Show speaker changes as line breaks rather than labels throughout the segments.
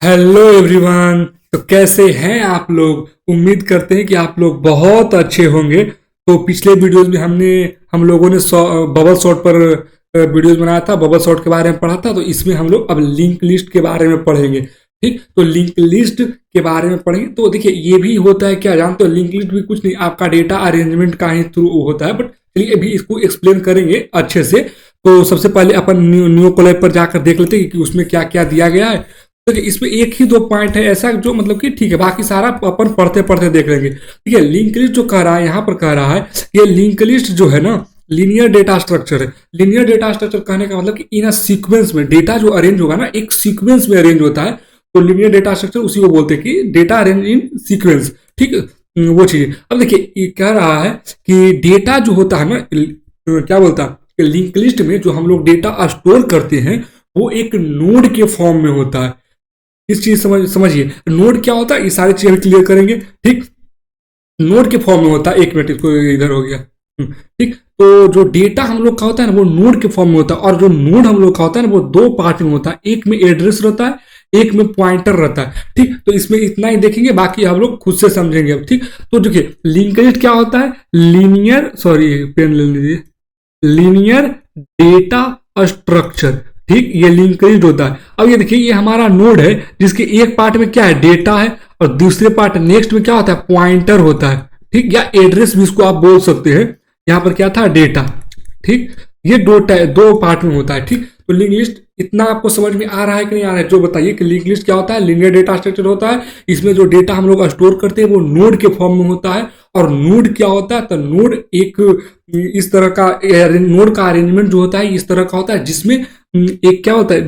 Hello everyone. तो कैसे हैं आप लोग? उम्मीद करते हैं कि आप लोग बहुत अच्छे होंगे। तो पिछले वीडियोस में हम लोगों ने बबल शॉट पर वीडियोस बनाया था, बबल शॉट के बारे में पढ़ा था। तो इसमें हम लोग अब लिंक लिस्ट के बारे में पढ़ेंगे। ठीक, तो लिंक लिस्ट के बारे में पढ़ेंगे। तो देखिए, ये भी होता है, क्या जानते हो, लिंक लिस्ट भी कुछ नहीं, आपका डेटा अरेंजमेंट का ही थ्रू होता है। बट चलिए अभी इसको एक्सप्लेन करेंगे अच्छे से। तो सबसे पहले अपन न्यू कोलैब पर जाकर देख लेते हैं कि उसमें क्या क्या दिया गया है। तो इसमें एक ही दो पॉइंट है ऐसा जो मतलब कि ठीक है, बाकी सारा अपन पढ़ते पढ़ते देख लेंगे। ठीक है, लिंक लिस्ट जो कह रहा है यहाँ पर कह रहा है, ये लिंक लिस्ट जो है ना, लीनियर डेटा स्ट्रक्चर है। लीनियर डेटा स्ट्रक्चर कहने का मतलब कि इन सीक्वेंस में डेटा जो अरेंज होगा ना, एक सीक्वेंस में अरेंज होता है। तो लीनियर डेटा स्ट्रक्चर उसी को बोलते हैं कि डेटा अरेंज इन सीक्वेंस। ठीक, वो चीज। अब देखिए ये कह रहा है कि डेटा जो होता है ना, क्या बोलता है, लिंक लिस्ट में जो हम लोग डेटा स्टोर करते हैं वो एक नोड के फॉर्म में होता है। इस चीज समझिए, नोड क्या होता है, ये सारी चीजें क्लियर करेंगे। ठीक, नोड के फॉर्म में होता है। एक मिनट, इसको इधर हो गया। ठीक, तो जो डेटा हम लोग का होता है ना, वो नोड के फॉर्म में होता है। और जो नोड हम लोग का होता है ना, वो दो पार्ट में होता है। एक में एड्रेस रहता है, एक में पॉइंटर रहता है। ठीक, तो इसमें इतना ही देखेंगे, बाकी हम लोग खुद से समझेंगे अब। ठीक, तो देखिए लिंक लिस्ट क्या होता है, लीनियर, सॉरी पेन ले लीजिए, लीनियर डेटा स्ट्रक्चर। ठीक, ये लिंक लिस्ट होता है। अब ये देखिए, ये हमारा नोड है जिसके एक पार्ट में क्या है, डेटा है, और दूसरे पार्ट नेक्स्ट में क्या होता है, पॉइंटर होता है। ठीक, या एड्रेस भी इसको आप बोल सकते हैं। यहां पर क्या था, डेटा। ठीक, ये दो पार्ट में होता है। ठीक, तो लिंक लिस्ट इतना आपको समझ में आ रहा है कि नहीं आ रहा है, जो बताइए कि लिंक लिस्ट क्या होता है। लीनियर डेटा स्ट्रक्चर होता है, इसमें जो डेटा हम लोग स्टोर करते हैं वो नोड के फॉर्म में होता है। और नोड क्या होता है, तो नोड एक इस तरह का नोड का अरेंजमेंट जो होता है इस तरह का होता है, जिसमें एक क्या होता है,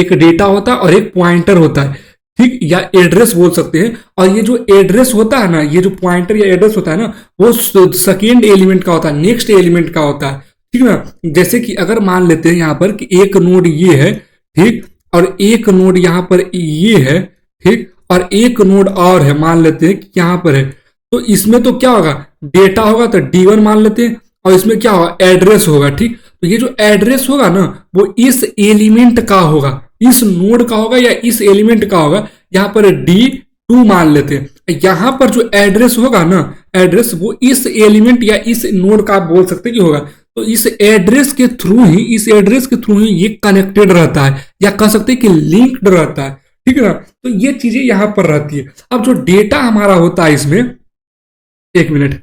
एक डेटा होता है और एक पॉइंटर होता है। ठीक, या एड्रेस बोल सकते हैं। और ये जो एड्रेस होता है ना, ये जो पॉइंटर या एड्रेस होता है ना, वो सेकेंड एलिमेंट का होता है, नेक्स्ट एलिमेंट का होता है। ठीक ना, जैसे कि अगर मान लेते हैं यहाँ पर कि एक नोड ये है, ठीक, और एक नोड यहाँ पर ये है, ठीक, और एक नोड और है, मान लेते हैं कि यहाँ पर है। तो इसमें तो क्या होगा, डेटा होगा तो D1 मान लेते हैं, और इसमें क्या होगा, एड्रेस होगा। ठीक, तो ये जो एड्रेस होगा ना, वो इस एलिमेंट का होगा, इस नोड का होगा या इस एलिमेंट का होगा। यहाँ पर D2 मान लेते हैं। यहाँ पर जो एड्रेस होगा ना, एड्रेस वो इस एलिमेंट या इस नोड का आप बोल सकते हैं कि होगा। तो इस एड्रेस के थ्रू ही, इस एड्रेस के थ्रू ही ये कनेक्टेड रहता है, या कह सकते हैं कि लिंक्ड रहता है। ठीक है ना, तो ये चीजें यहां पर रहती है। अब जो डेटा हमारा होता है इसमें, एक मिनट,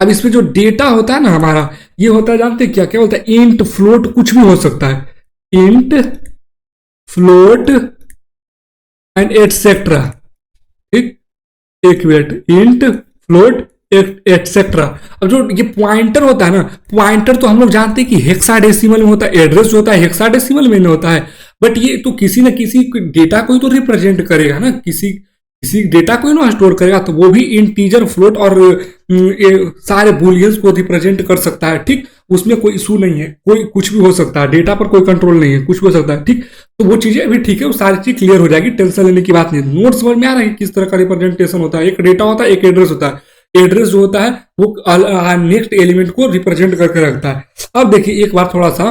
अब इसमें जो डेटा होता है ना हमारा, ये होता है, जानते हैं क्या क्या होता है, इंट, फ्लोट, कुछ भी हो सकता है। Int, float and etcetera. ठीक, एक मिनट, इंट, फ्लोट, एटसेट्रा। अब जो ये पॉइंटर होता है ना, पॉइंटर तो हम लोग जानते हैं कि हेक्साडेसिमल में होता है। एड्रेस जो होता है हेक्साडेसिमल में होता है। बट ये तो किसी न किसी डेटा को ही तो रिप्रेजेंट करेगा ना, किसी किसी डेटा को ही ना स्टोर करेगा। तो वो भी इंटीजर, फ्लोट और सारे बुलियंस को रिप्रेजेंट कर सकता है। ठीक, उसमें कोई इशू नहीं है, कोई कुछ भी हो सकता है, डेटा पर कोई कंट्रोल नहीं है, कुछ भी हो सकता है। ठीक, तो वो चीजें अभी ठीक है, वो सारी चीज क्लियर हो जाएगी, टेंशन लेने की बात नहीं। नोट समझ में आ रहा है किस तरह का रिप्रेजेंटेशन होता है। एक डेटा होता है, एक एड्रेस होता है। एड्रेस जो होता है वो नेक्स्ट एलिमेंट को रिप्रेजेंट करके रखता है। अब देखिए एक बार थोड़ा सा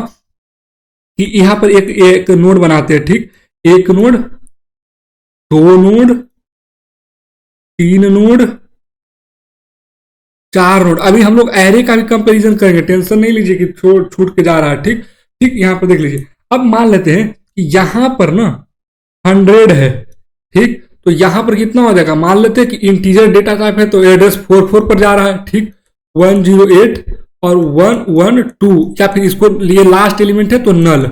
कि यहां पर एक नोड बनाते हैं। ठीक, एक नोड, दो नोड, तीन नोड, चार नोड। अभी हम लोग एरे का भी कंपैरिजन करेंगे, टेंशन नहीं लीजिए कि छूट के जा रहा है। ठीक, ठीक, यहां पर देख लीजिए। अब मान लेते हैं कि यहां पर ना 100 है। ठीक, तो यहां पर कितना हो जाएगा, मान लेते हैं कि इंटीजर डेटा टाइप है, तो एड्रेस 44 पर जा रहा है। ठीक, 108 और 112, या फिर इसको लिए लास्ट एलिमेंट है तो नल।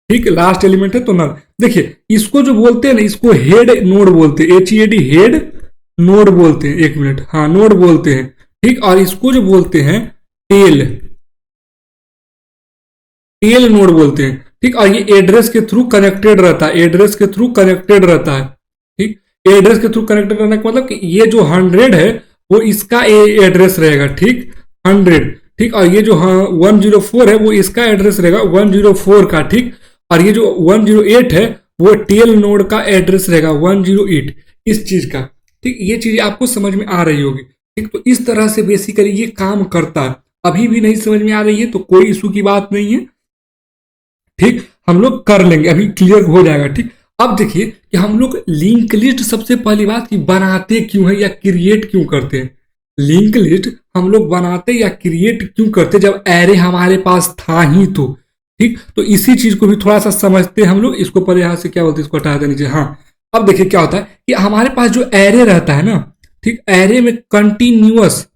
ठीक, लास्ट एलिमेंट है तो नल। देखिए इसको जो बोलते हैं ना, इसको हेड नोड बोलते हैं, HEAD, हेड नोड बोलते हैं। एक मिनट, हाँ नोड बोलते हैं। ठीक, और इसको जो बोलते हैं टेल, टेल नोड बोलते हैं। ठीक, और ये एड्रेस के थ्रू कनेक्टेड रहता है, एड्रेस के थ्रू कनेक्टेड रहता है। ठीक, एड्रेस के थ्रू कनेक्टेड रहने का मतलब कि ये जो 100 है वो इसका एड्रेस रहेगा। ठीक, 100। ठीक, और ये जो 104 है वो इसका एड्रेस रहेगा 104 का। ठीक, और ये जो 108 है वो टेल नोड का एड्रेस रहेगा 108 इस चीज का। ठीक, ये चीज आपको समझ में आ रही होगी। ठीक, तो इस तरह से बेसिकली ये काम करता है। अभी भी नहीं समझ में आ रही है तो कोई इशू की बात नहीं है। ठीक, हम लोग कर लेंगे, अभी क्लियर हो जाएगा। ठीक, अब देखिए कि हम लोग लिंक लिस्ट सबसे पहली बात कि बनाते क्यों है या क्रिएट क्यों करते हैं। लिंक लिस्ट हम लोग बनाते या क्रिएट क्यों करते जब एरे हमारे पास था ही तो। ठीक, तो इसी चीज को भी थोड़ा सा समझते हैं हम लोग। इसको पहले यहाँ से क्या बोलते हैं, इसको हटा देना चाहिए। हाँ, अब देखिए क्या होता है कि हमारे पास जो एरे रहता है ना, ठीक, एरे में कंटिन्यूअस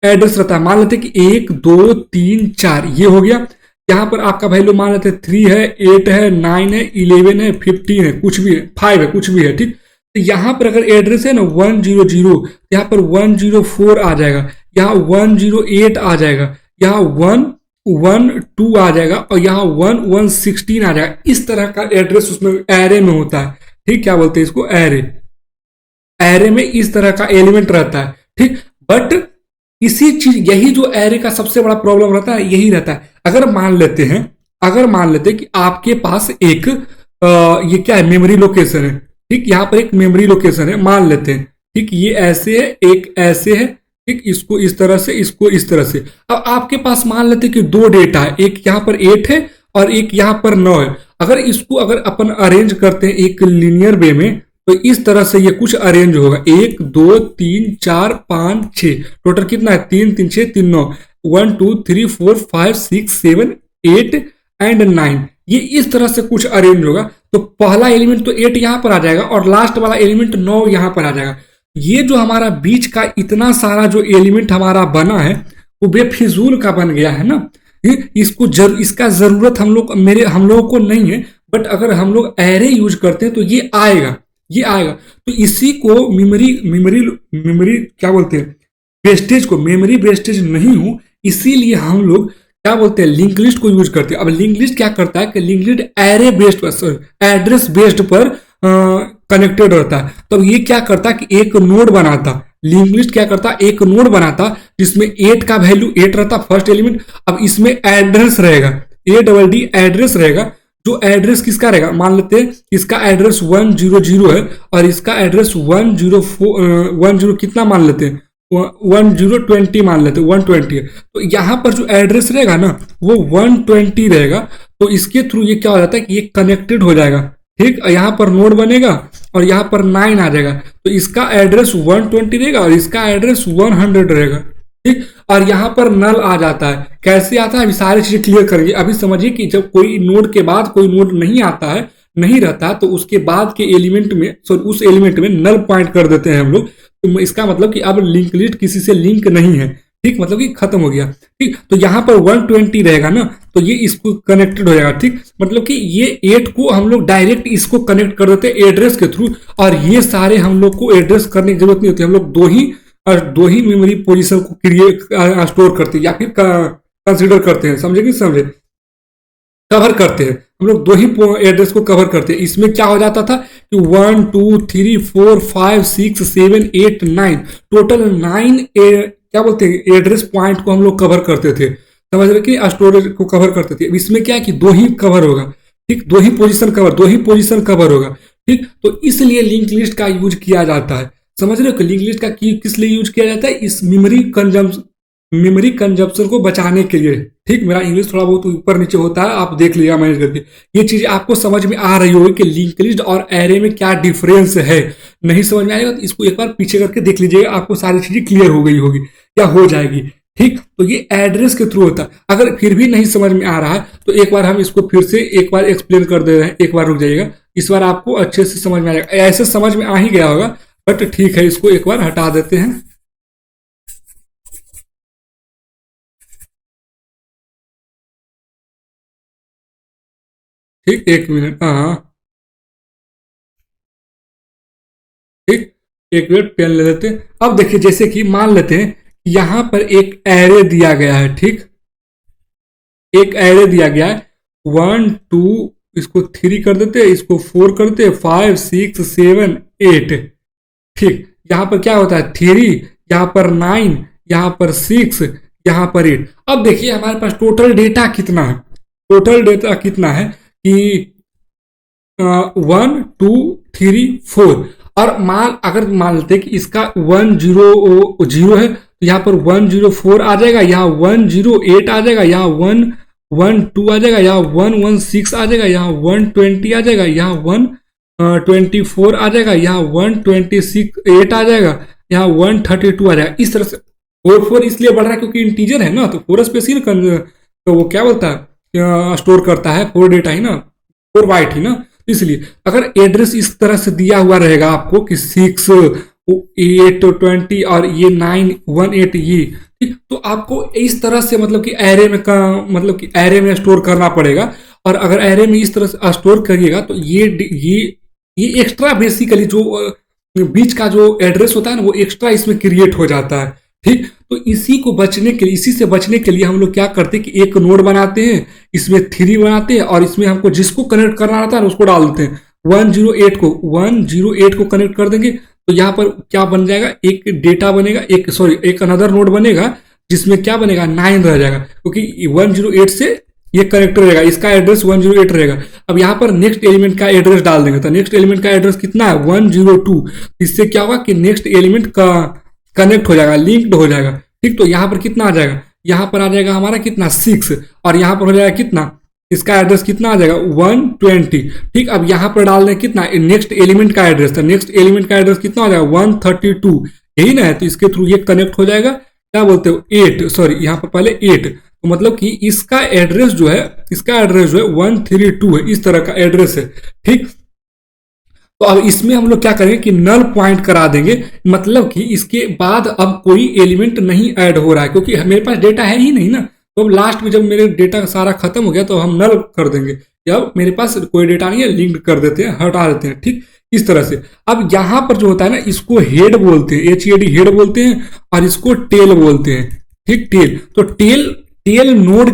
एड्रेस रहता है। मान लेते हैं कि 1 2 3 4 ये हो गया। यहाँ पर आपका वैल्यू मान लेते हैं 3 है, 8 है, 9 है, 11 है, 15 है, कुछ भी है, 5 है, कुछ भी है। ठीक, तो यहाँ पर अगर एड्रेस है ना 100, यहाँ पर 104 आ जाएगा, यहाँ 108 आ जाएगा, यहाँ 112 आ जाएगा और यहाँ 1116 आ जाएगा। इस तरह का एड्रेस उसमें एरे में होता है। ठीक, क्या बोलते हैं इसको, एरे। एरे में इस तरह का एलिमेंट रहता है। ठीक, बट इसी चीज, यही जो एरे का सबसे बड़ा प्रॉब्लम रहता है यही रहता है। अगर मान लेते हैं कि आपके पास एक ये क्या है, मेमोरी लोकेशन है। ठीक, यहाँ पर एक मेमोरी लोकेशन है, मान लेते हैं। ठीक, ये ऐसे है, एक ऐसे है। ठीक, इसको इस तरह से, इसको इस तरह से। अब आपके पास मान लेते हैं कि दो डेटा है, एक यहाँ पर 8 है और एक यहाँ पर 9 है। अगर अपन अरेंज करते हैं एक लिनियर वे में, तो इस तरह से ये कुछ अरेंज होगा। 1 2 3 4 5 6, टोटल कितना है, 3 3 6 3 9, 1 2 3 4 5 6 7 8 एंड 9। ये इस तरह से कुछ अरेंज होगा। तो पहला एलिमेंट तो 8 यहां पर आ जाएगा और लास्ट वाला एलिमेंट 9 यहां पर आ जाएगा। ये जो हमारा बीच का इतना सारा जो एलिमेंट हमारा बना है वो बेफिजूल का बन गया है ना। इसका जरूरत हम लोगों को नहीं है। बट अगर हम लोग एरे यूज करते हैं तो ये आएगा। तो इसी को मेमोरी क्या बोलते हैं, वेस्टेज को, मेमोरी वेस्टेज नहीं हो, इसीलिए हम लोग क्या बोलते हैं, लिंक लिस्ट को यूज करते हैं। अब लिंक लिस्ट क्या करता है कि लिंक लिस्ट एरे बेस्ड पर, एड्रेस बेस्ड पर कनेक्टेड रहता है। तो ये क्या करता है कि एक नोड बनाता, लिंक लिस्ट क्या करता, एक नोड बनाता जिसमें 8 का वैल्यू 8 रहता फर्स्ट एलिमेंट। अब इसमें एड्रेस रहेगा, ADD एड्रेस रहेगा। जो एड्रेस किसका रहेगा, मान लेते हैं इसका एड्रेस 100 है और इसका एड्रेस 10 कितना मान लेते हैं, 1020 मान लेते हैं, 120 है। तो यहाँ पर जो एड्रेस रहेगा ना वो 120 रहेगा। तो इसके थ्रू ये क्या हो जाता है कि ये कनेक्टेड हो जाएगा। ठीक, यहाँ पर नोड बनेगा और यहाँ पर 9 आ जाएगा। तो इसका एड्रेस 120 रहेगा और इसका एड्रेस 100 रहेगा। ठीक, और यहाँ पर नल आ जाता है। कैसे आता है, अभी सारी चीजें क्लियर करेंगे। अभी समझिए कि जब कोई नोड के बाद कोई नोड नहीं आता है, नहीं रहता, तो उसके बाद के एलिमेंट में, उस एलिमेंट में नल पॉइंट कर देते हैं हम लोग। तो इसका मतलब कि अब लिंक लिस्ट किसी से लिंक नहीं है। ठीक, मतलब कि खत्म हो गया। ठीक, तो यहाँ पर 120 रहेगा ना, तो ये इसको कनेक्टेड हो जाएगा। ठीक, मतलब कि ये 8 को हम लोग डायरेक्ट इसको कनेक्ट कर देते हैं एड्रेस के थ्रू। और ये सारे हम लोग को एड्रेस करने की जरूरत नहीं होती। हम लोग दो ही मेमोरी पोजीशन को क्रिएट स्टोर करते हैं या फिर कंसीडर करते हैं। समझे कि समझे, कवर करते हैं हम लोग, दो ही एड्रेस को कवर करते हैं। इसमें क्या हो जाता था कि 1 2 3 4 5 6 7 8 9, टोटल 9 क्या बोलते हैं एड्रेस पॉइंट को हम लोग कवर करते थे। समझ रहे कि स्टोरेज को कवर करते थे। इसमें क्या है कि दो ही कवर होगा। ठीक, दो ही पोजीशन कवर होगा। ठीक, तो इसलिए लिंक लिस्ट का यूज किया जाता है। समझ रहे हो कि लिंक लिस्ट का किस लिए यूज किया जाता है, इस मेमोरी कंजप्शन को बचाने के लिए। ठीक, मेरा इंग्लिश थोड़ा बहुत ऊपर नीचे होता है, आप देख लिया मैनेज करके। ये चीज आपको समझ में आ रही होगी कि लिंक लिस्ट और एरे में क्या डिफरेंस है। नहीं समझ में आएगा तो इसको एक बार पीछे करके देख लीजिएगा, आपको सारी चीजें क्लियर हो गई होगी या हो जाएगी। ठीक, तो ये एड्रेस के थ्रू होता है। अगर फिर भी नहीं समझ में आ रहा है तो एक बार हम इसको फिर से एक बार एक्सप्लेन कर दे रहे हैं। एक बार रुक जाइएगा, इस बार आपको अच्छे से समझ में आ जाएगा। ऐसे समझ में आ ही गया होगा, बट ठीक है, इसको एक बार हटा देते हैं। ठीक, 1 मिनट। हाँ, ठीक, 1 मिनट, पेन ले लेते हैं। अब देखिए, जैसे कि मान लेते हैं यहां पर एक एरे दिया गया है। ठीक, एक एरे दिया गया है, 1 2, इसको 3 कर देते हैं, इसको 4 करते हैं, 5 6 7 8। ठीक, यहां पर क्या होता है 3, यहां पर 9, यहां पर 6, यहां पर 8। अब देखिए हमारे पास टोटल डेटा कितना है, कि 1 2 3 4। और अगर मान लेते हैं कि इसका 100 है तो यहाँ पर 104 आ जाएगा, यहाँ 108 आ जाएगा, यहाँ 112 आ जाएगा, यहाँ 116 आ जाएगा, यहाँ 120 आ जाएगा, यहाँ 24 आ जाएगा, यहाँ 126 आ जाएगा, यहाँ 132 आ जाएगा। इस तरह से 4 इसलिए बढ़ रहा है क्योंकि इंटीजर है ना, तो 4 स्पेस ही ना, तो वो क्या बोलता है, स्टोर करता है 4 डेटा ही ना, 4 बाइट ही ना। इसलिए अगर एड्रेस इस तरह से दिया हुआ रहेगा आपको कि 6 8 20 और ये 9 18 ये, ठीक, तो आपको इस तरह से मतलब कि एरे में का मतलब कि एरे में स्टोर करना पड़ेगा। और अगर एरे में इस तरह से स्टोर करिएगा तो ये एक्स्ट्रा बेसिकली जो बीच का जो एड्रेस होता है ना, वो एक्स्ट्रा इसमें क्रिएट हो जाता है। ठीक, तो इसी को बचने के लिए, इसी से बचने के लिए हम लोग क्या करते हैं कि एक नोड बनाते हैं, इसमें 3 बनाते हैं और इसमें हमको जिसको कनेक्ट करना रहता है उसको डाल देते हैं। 108 को कनेक्ट कर देंगे तो यहाँ पर क्या बन जाएगा, एक डेटा बनेगा, एक अनदर नोड बनेगा जिसमें क्या बनेगा 9 रह जाएगा, क्योंकि 108 से ये कनेक्ट रहेगा, इसका एड्रेस 108 रहेगा। अब यहाँ पर नेक्स्ट एलिमेंट का एड्रेस डाल देंगे, तो नेक्स्ट एलिमेंट का एड्रेस कितना है 102। इससे क्या होगा कि नेक्स्ट एलिमेंट का कनेक्ट हो जाएगा, लिंक्ड हो जाएगा। ठीक, तो यहाँ पर कितना आ जाएगा, यहाँ पर आ जाएगा हमारा कितना 6, और यहाँ पर हो जाएगा कितना, इसका एड्रेस कितना आ जाएगा 120। ठीक, अब यहाँ पर डाल दें कितना, नेक्स्ट एलिमेंट का एड्रेस था, नेक्स्ट एलिमेंट का एड्रेस कितना हो जाएगा 132, यही ना है, तो इसके थ्रू ये कनेक्ट हो जाएगा। क्या बोलते हो 8, सॉरी यहाँ पर पहले 8, तो मतलब कि इसका एड्रेस जो है, 132 है, इस तरह का एड्रेस है। ठीक, तो अब इसमें हम लोग क्या करेंगे कि नल पॉइंट करा देंगे, मतलब कि इसके बाद अब कोई एलिमेंट नहीं ऐड हो रहा है, क्योंकि मेरे पास डेटा है ही नहीं ना। तो अब लास्ट में जब मेरे डेटा सारा खत्म हो गया तो हम नल कर देंगे, या मेरे पास कोई डेटा नहीं है, लिंक कर देते हैं, हटा देते हैं। ठीक, इस तरह से। अब यहां पर जो होता है ना, इसको हेड बोलते हैं, HED हेड बोलते हैं, और इसको टेल बोलते हैं। ठीक, टेल, तो टेल नोड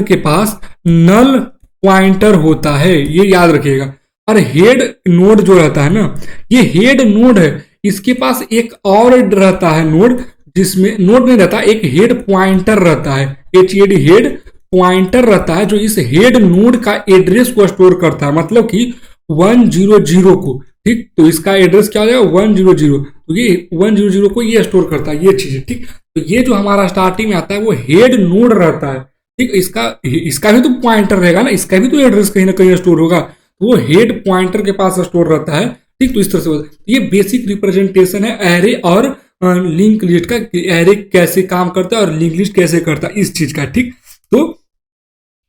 के पास नल पॉइंटर होता है, ये याद रखिएगा। और हेड नोड जो रहता है ना, ये हेड नोड है, इसके पास एक और रहता है नोड, जिसमें नोड नहीं रहता, एक हेड पॉइंटर रहता है, HED हेड पॉइंटर रहता है, जो इस हेड नोड का एड्रेस को स्टोर करता है, मतलब कि 100 को। ठीक, तो इसका एड्रेस क्या हो जाएगा 100, तो ये 100 को ये स्टोर करता है, ये चीज। ठीक, तो ये जो हमारा स्टार्टिंग में आता है वो हेड नोड रहता है। ठीक, इसका भी तो पॉइंटर रहेगा ना, इसका भी तो एड्रेस कहीं ना कहीं स्टोर होगा, वो हेड पॉइंटर के पास स्टोर रहता है। ठीक, तो इस तरह से ये बेसिक रिप्रेजेंटेशन है एरे और लिंक लिस्ट का, एरे कैसे काम करता है और लिंक लिस्ट कैसे करता है, इस चीज का। ठीक, तो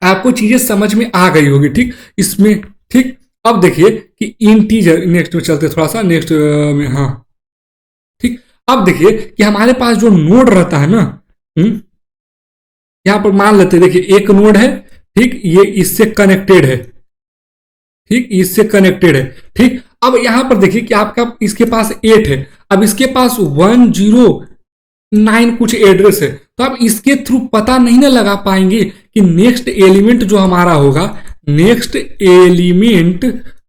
आपको चीजें समझ में आ गई होगी। ठीक, इसमें ठीक, अब देखिए कि इंटीजर, नेक्स्ट में चलते थोड़ा सा, नेक्स्ट में, हाँ ठीक, अब देखिए कि हमारे पास जो नोड रहता है ना, यहां पर मान लेते हैं, देखिए एक नोड है, ठीक, ये इससे कनेक्टेड है, ठीक, इससे कनेक्टेड है। ठीक, अब यहां पर देखिए कि आपका इसके पास 8 है, अब इसके पास 109 कुछ एड्रेस है, तो आप इसके थ्रू पता नहीं ना लगा पाएंगे कि नेक्स्ट एलिमेंट जो हमारा होगा, नेक्स्ट एलिमेंट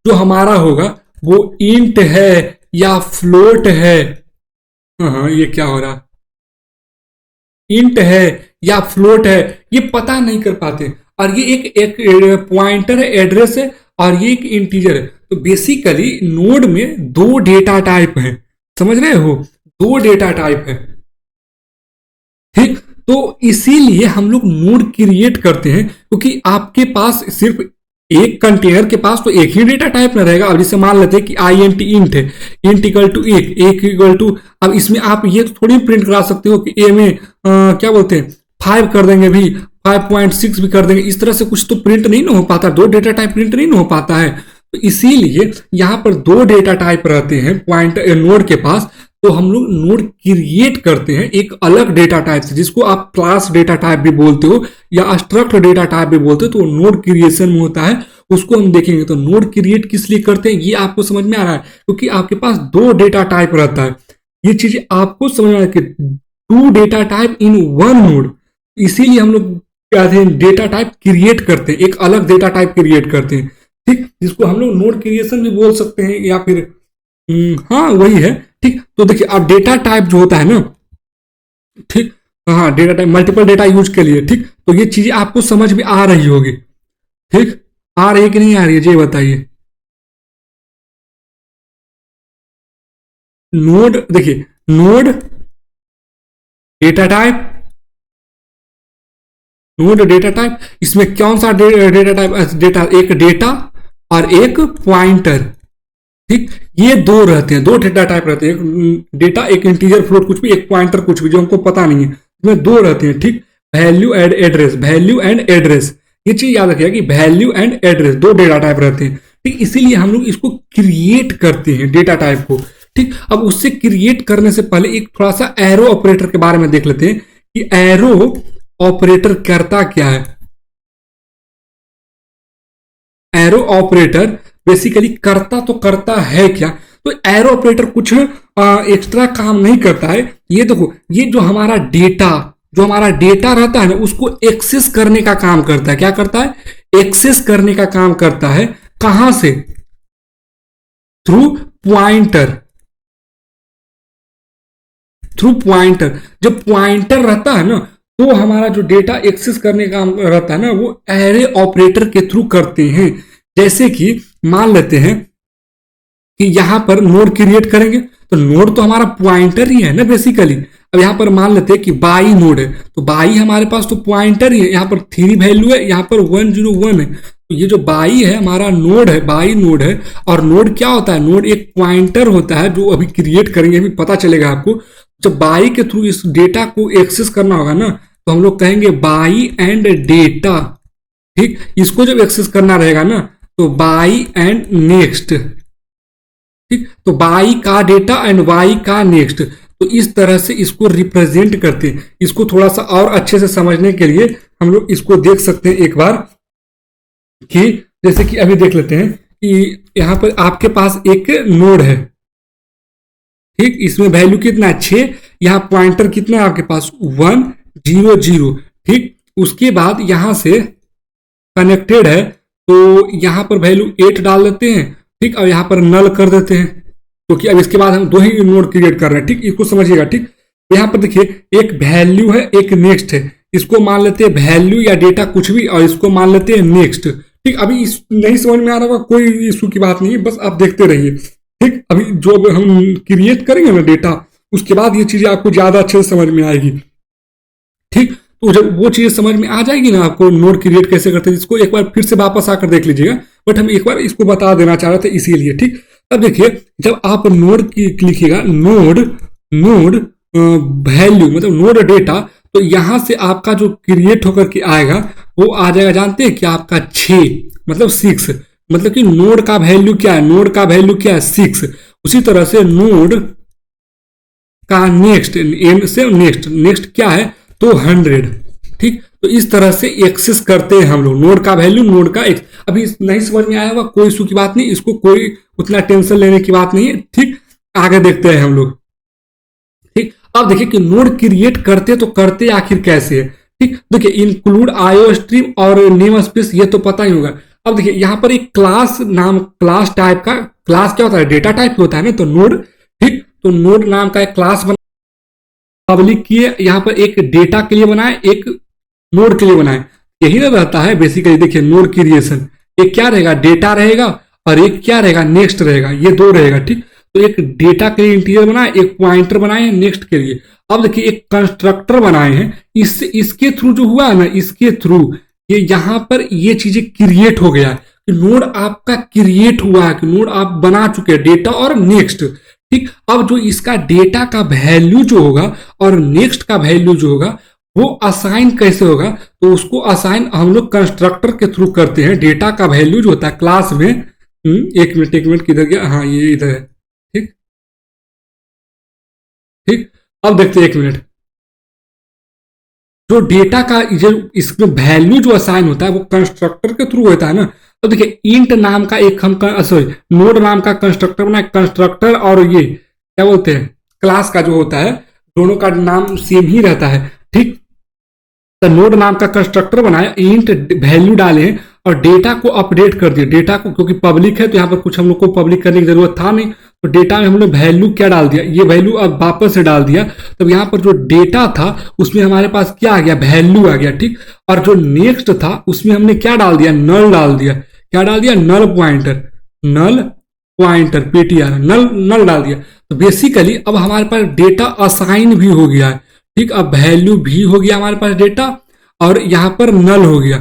जो हमारा होगा वो इंट है या फ्लोट है। हाँ, ये क्या हो रहा, इंट है या फ्लोट है, ये पता नहीं कर पाते। और ये एक पॉइंटर है, एड्रेस है, और ये एक इंटीजर है। तो बेसिकली नोड में 2 डेटा टाइप है, समझ रहे हो, 2 डेटा टाइप है। ठीक, तो इसीलिए हम लोग नोड क्रिएट करते हैं, क्योंकि आपके पास सिर्फ एक कंटेनर के पास तो एक ही डेटा टाइप में रहेगा। अब जैसे मान लेते हैं कि INT इंट है, इंट इक्वल टू एक इक्वल टू, अब इसमें आप ये तो थोड़ी प्रिंट करा सकते हो कि ए में क्या बोलते हैं 5 कर देंगे भी, 5.6 भी कर देंगे, इस तरह से कुछ तो प्रिंट नहीं ना हो पाता, 2 डेटा टाइप प्रिंट नहीं ना हो पाता है। तो इसीलिए यहाँ पर 2 डेटा टाइप रहते हैं पॉइंट नोड के पास। तो हम लोग नोड क्रिएट करते हैं एक अलग डेटा टाइप से, जिसको आप क्लास डेटा टाइप भी बोलते हो या स्ट्रक्ट डेटा टाइप भी बोलते हो, तो नोड क्रिएशन में होता है, उसको हम देखेंगे। तो नोड क्रिएट किस लिए करते हैं ये आपको समझ में आ रहा है, क्योंकि आपके पास 2 डेटा टाइप रहता है। ये चीज आपको समझ में आ रहा है कि 2 डेटा टाइप इन 1 नोड, इसीलिए हम लोग कहते हैं डेटा टाइप क्रिएट करते हैं, एक अलग डेटा टाइप क्रिएट करते हैं। ठीक, जिसको हम लोग नोड क्रिएशन भी बोल सकते हैं, या फिर हाँ वही है। ठीक, तो देखिए अब डेटा टाइप जो होता है ना, ठीक, हाँ data type multiple data use के लिए। ठीक, तो ये चीजें आपको समझ में आ रही होगी। ठीक, आ रही है कि नहीं आ रही है ये बताइए। नोड, देखिए node data type, node data type, इसमें कौन सा डेटा टाइप, डेटा एक डेटा और एक पॉइंटर। ठीक, ये दो रहते हैं, दो डेटा टाइप रहते हैं, एक डेटा, एक इंटीजर फ्लोट कुछ भी, एक पॉइंटर कुछ भी, जो हमको पता नहीं है, इसमें दो रहते हैं। ठीक, value and address, value and address, ये चीज याद रखिएगा कि वैल्यू एंड एड्रेस दो डेटा टाइप रहते हैं। ठीक, इसीलिए हम लोग इसको क्रिएट करते हैं डेटा टाइप को। ठीक, अब उससे क्रिएट करने से पहले एक थोड़ा सा एरो ऑपरेटर के बारे में देख लेते हैं कि एरो ऑपरेटर करता क्या है। एरो ऑपरेटर बेसिकली करता तो करता है क्या, तो एरो ऑपरेटर कुछ एक्स्ट्रा काम नहीं करता है। ये देखो, ये जो हमारा डेटा, जो हमारा डेटा रहता है ना, उसको एक्सेस करने का काम करता है। क्या करता है? एक्सेस करने का काम करता है। कहां से? Through pointer, through pointer. जब पॉइंटर रहता है ना, तो हमारा जो डेटा एक्सेस करने का रहता है ना, वो एरे ऑपरेटर के थ्रू करते हैं। जैसे कि मान लेते हैं कि यहां पर नोड क्रिएट करेंगे, तो नोड तो हमारा पॉइंटर ही है ना बेसिकली। अब यहां पर मान लेते हैं कि बाई नोड है, तो बाई हमारे पास तो पॉइंटर ही है। यहां पर 3 वैल्यू है, यहां पर 101 है, तो ये जो बाई है हमारा नोड है, बाई नोड है। और नोड क्या होता है? नोड एक पॉइंटर होता है, जो अभी क्रिएट करेंगे अभी पता चलेगा आपको। जब बाई के थ्रू इस डेटा को एक्सेस करना होगा ना, तो हम लोग कहेंगे बाई एंड डेटा। ठीक, इसको जब एक्सेस करना रहेगा ना, तो बाई एंड नेक्स्ट। ठीक, तो बाई का डेटा एंड वाई का नेक्स्ट। तो इस तरह से इसको रिप्रेजेंट करते हैं। इसको थोड़ा सा और अच्छे से समझने के लिए हम लोग इसको देख सकते हैं एक बार, कि जैसे कि अभी देख लेते हैं कि यहां पर आपके पास एक नोड है। ठीक, इसमें वैल्यू कितना है? 6। यहां पॉइंटर कितना है आपके पास? 100। ठीक, उसके बाद यहां से कनेक्टेड है, तो यहां पर वैल्यू 8 डाल देते हैं। ठीक, और यहां पर नल कर देते हैं, क्योंकि अब इसके बाद हम दो ही नोड क्रिएट कर रहे हैं। ठीक, इसको समझिएगा। ठीक, तो यहां पर देखिए, एक वैल्यू है, एक नेक्स्ट है। इसको मान लेते हैं वैल्यू या डेटा कुछ भी, और इसको मान लेते हैं नेक्स्ट। ठीक, अभी इस नहीं समझ में आ रहा होगा, कोई इशू की बात नहीं है, बस आप देखते रहिए। ठीक, अभी जो हम क्रिएट करेंगे ना डेटा, उसके बाद ये चीजें आपको ज्यादा अच्छे से समझ में आएगी। ठीक, तो जब वो चीज समझ में आ जाएगी ना आपको, नोड क्रिएट कैसे करते हैं, इसको एक बार फिर से वापस आकर देख लीजिएगा, बट हम एक बार इसको बता देना चाह रहे थे इसीलिए। ठीक, अब देखिए, जब आप नोड की लिखिएगा, नोड नोड वैल्यू मतलब नोड डेटा, तो यहां से आपका जो क्रिएट होकर के आएगा वो आ जाएगा, जानते हैं कि आपका 6 मतलब 6, मतलब कि नोड का वैल्यू क्या है? नोड का वैल्यू क्या है? 6। उसी तरह से नोड का नेक्स्ट, एन से नेक्स्ट, नेक्स्ट क्या है? तो 100। ठीक, तो इस तरह से एक्सेस करते हैं हम लोग नोड का वैल्यू, नोड का एक्स। अभी नहीं समझ में आया होगा, कोई इशू की बात नहीं, इसको कोई उतना टेंशन लेने की बात नहीं है। ठीक, आगे देखते हैं हम लोग। ठीक, अब देखिए कि नोड क्रिएट करते तो करते आखिर कैसे है। ठीक, देखिए, इंक्लूड आईओ स्ट्रीम और नेम स्पेस, ये तो पता ही होगा। अब देखिए, यहां पर एक क्लास नाम, क्लास टाइप का, क्लास क्या होता है? डेटा टाइप होता है ना, तो नोड। ठीक, तो नोड नाम का एक क्लास बना, पब्लिक किए, यहां पर एक डेटा के लिए बनाए, एक नोड के लिए बनाए। यही ना रहता है बेसिकली। देखिए, नोड क्रिएशन, एक क्या रहेगा? डेटा रहेगा, और एक क्या रहेगा? नेक्स्ट रहेगा, ये दो रहेगा। ठीक, तो एक डेटा के लिए इंटीजर बनाए, एक पॉइंटर बनाए नेक्स्ट के लिए। अब देखिए, एक कंस्ट्रक्टर बनाए हैं, इससे इसके थ्रू जो हुआ है ना, इसके थ्रू ये यहां पर ये चीजें क्रिएट हो गया है, कि नोड आपका क्रिएट हुआ है, कि नोड आप बना चुके हैं, डेटा और नेक्स्ट। ठीक, अब जो इसका डेटा का वैल्यू जो होगा और नेक्स्ट का वैल्यू जो होगा, वो असाइन कैसे होगा? तो उसको असाइन हम लोग कंस्ट्रक्टर के थ्रू करते हैं। डेटा का वैल्यू जो होता है क्लास में, एक मिनट किधर गया? हाँ, ये इधर है। ठीक, ठीक, अब देखते हैं, एक मिनट। जो डेटा का जो इसमें वैल्यू जो असाइन होता है, वो कंस्ट्रक्टर के थ्रू होता है ना। तो देखिए, इंट नाम का एक हम सॉरी नोड नाम का कंस्ट्रक्टर बनाए, कंस्ट्रक्टर और ये क्या बोलते हैं, क्लास का जो होता है, दोनों का नाम सेम ही रहता है। ठीक, तो नोड नाम का कंस्ट्रक्टर बनाया, इंट वैल्यू डाले और डेटा को अपडेट कर दिया। डेटा को, क्योंकि पब्लिक है तो यहाँ पर कुछ हम लोग को पब्लिक करने की जरूरत था नहीं, तो डेटा में हमने वैल्यू क्या डाल दिया? ये वैल्यू अब वापस से डाल दिया। तब यहाँ पर जो डेटा था उसमें हमारे पास क्या आ गया? वैल्यू आ गया। ठीक, और जो नेक्स्ट था उसमें हमने क्या डाल दिया? नल डाल दिया। क्या डाल दिया? नल पॉइंटर, नल पॉइंटर, पेटीआर, नल नल डाल दिया। तो बेसिकली अब हमारे पास डेटा असाइन भी हो गया है। ठीक, अब वैल्यू भी हो गया हमारे पास डेटा, और यहां पर नल हो गया।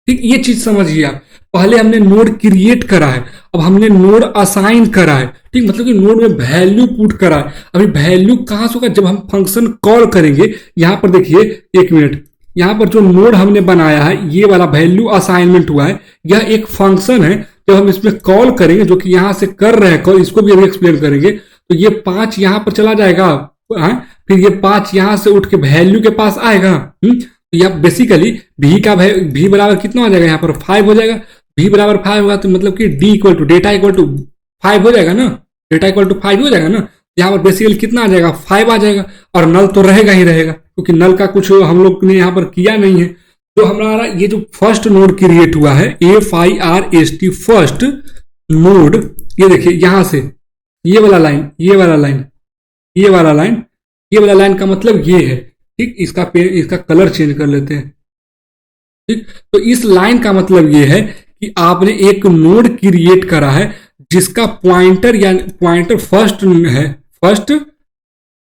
ठीक, ये चीज समझिए आप। पहले हमने नोड क्रिएट करा है, अब हमने नोड असाइन करा है। ठीक, मतलब कि नोड में वैल्यू पुट करा है। अभी वैल्यू कहां से होगा, जब हम फंक्शन कॉल करेंगे। यहां पर देखिए, एक मिनट, यहां पर जो नोड हमने बनाया है, ये वाला वैल्यू असाइनमेंट हुआ है, यह एक फंक्शन है। जब हम इसमें कॉल करेंगे, जो कि यहां से कर रहे हैं कॉल, इसको भी अभी एक्सप्लेन करेंगे, तो ये 5 यहां पर चला जाएगा। हाँ? फिर ये 5 यहां से उठ के वैल्यू के पास आएगा। तो यह बेसिकली भी का भी बराबर कितना हो जाएगा, यहाँ पर 5 हो जाएगा। भी बराबर 5 होगा तो मतलब कि D equal to data equal to 5 हो जाएगा ना, डेटा इक्वल टू 5 हो जाएगा ना। यहाँ पर बेसिकली कितना आ जाएगा, 5 आ जाएगा। और नल तो रहेगा ही रहेगा, क्योंकि नल का कुछ हम लोग ने यहाँ पर किया नहीं है। तो हमारा ये जो फर्स्ट नोड क्रिएट हुआ है, FIRST फर्स्ट नोड, ये देखिए यहां से ये वाला लाइन, ये वाला लाइन, ये वाला लाइन, ये वाला लाइन का मतलब ये है। ठीक, इसका कलर चेंज कर लेते हैं। ठीक, तो इस लाइन का मतलब ये है कि आपने एक नोड क्रिएट करा है, जिसका पॉइंटर या पॉइंटर फर्स्ट है, फर्स्ट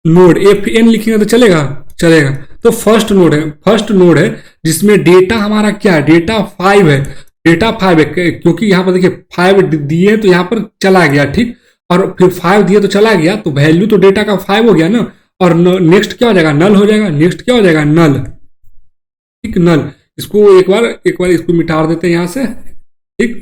नोड, FN लिखेंगे तो चलेगा, चलेगा। तो फर्स्ट नोड है, फर्स्ट नोड है, जिसमें डेटा हमारा क्या है, डेटा 5 है, डेटा 5 है, क्योंकि यहां पर देखिए 5 दिए तो यहां पर चला गया। ठीक, और फिर 5 दिए तो चला गया, तो वैल्यू तो डेटा का 5 हो गया ना। और नेक्स्ट क्या हो जाएगा, नल हो जाएगा। नेक्स्ट क्या हो जाएगा, नल। ठीक, नल। इसको एक बार इसको मिटा देते हैं यहां से। ठीक,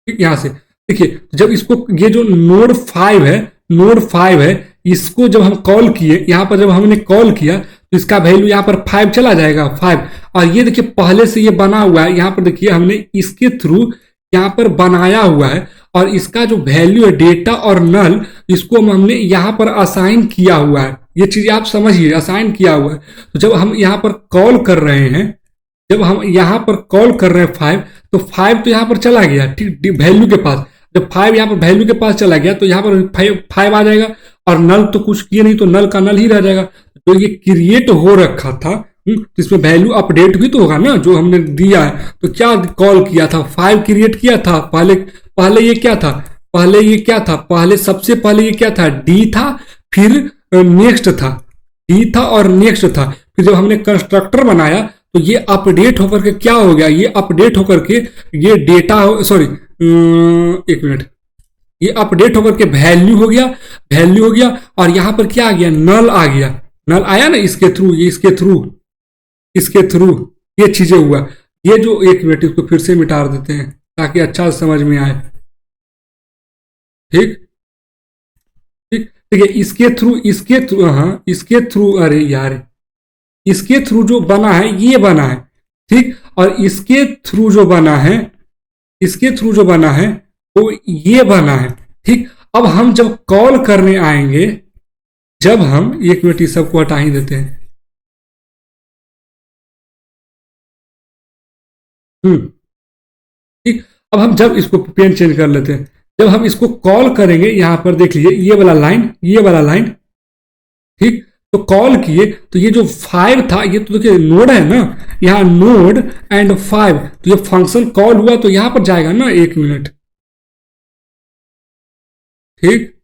ठीक, यहां से देखिए, जब इसको, ये जो नोड 5 है, नोड 5 है, इसको जब हम कॉल किए, यहां पर जब हमने कॉल किया, तो इसका वैल्यू यहां पर 5 चला जाएगा, 5। और ये देखिए पहले से ये बना हुआ है, यहां पर देखिए हमने इसके थ्रू यहां पर बनाया हुआ है। और इसका जो वैल्यू है, डेटा और नल, इसको हमने यहां पर असाइन किया हुआ है। ये चीज आप समझिए, असाइन किया हुआ है। तो जब हम यहां पर कॉल कर रहे हैं, जब हम यहां पर कॉल कर रहे हैं 5, तो 5 तो यहां पर चला गया। ठीक, वैल्यू के पास, जब 5 यहां पर वैल्यू के पास चला गया, तो यहां पर 5 आ जाएगा। और नल तो कुछ किए नहीं, तो नल का नल ही रह जाएगा। तो ये क्रिएट हो रखा था, तो इसमें वैल्यू अपडेट भी तो होगा ना, जो हमने दिया है। तो क्या कॉल किया था, 5 क्रिएट किया था पहले। पहले ये क्या था, पहले ये क्या था, पहले सबसे पहले ये क्या था, डी था, फिर नेक्स्ट था, डी था और नेक्स्ट था। फिर जब हमने कंस्ट्रक्टर बनाया, तो ये अपडेट होकर के क्या हो गया, ये अपडेट होकर के ये डेटा, सॉरी एक मिनट, ये अपडेट होकर के वैल्यू हो गया, वैल्यू हो गया। और यहां पर क्या आ गया, नल आ गया, नल आया ना इसके थ्रू, ये इसके थ्रू, इसके थ्रू ये चीजें हुआ। ये जो, एक मिनट, इसको फिर से मिटा देते हैं ताकि अच्छा समझ में आए। ठीक, ठीक, ठीक है। इसके थ्रू, हाँ, इसके थ्रू, अरे यार, इसके थ्रू जो बना है, ये बना है। ठीक, और इसके थ्रू जो बना है, इसके थ्रू जो बना है, वो ये बना है। ठीक, अब हम जब कॉल करने आएंगे, जब हम, एक मिनट, इस सबको हटा ही देते हैं। ठीक, अब हम जब इसको पेन चेंज कर लेते हैं, जब हम इसको कॉल करेंगे, यहां पर देख लीजिए ये वाला लाइन, ये वाला लाइन। ठीक, तो कॉल किए, तो ये जो 5 था, ये तो देखिए नोड है ना, यहाँ नोड एंड 5, तो ये फंक्शन कॉल हुआ तो यहां पर जाएगा ना, एक मिनट। ठीक,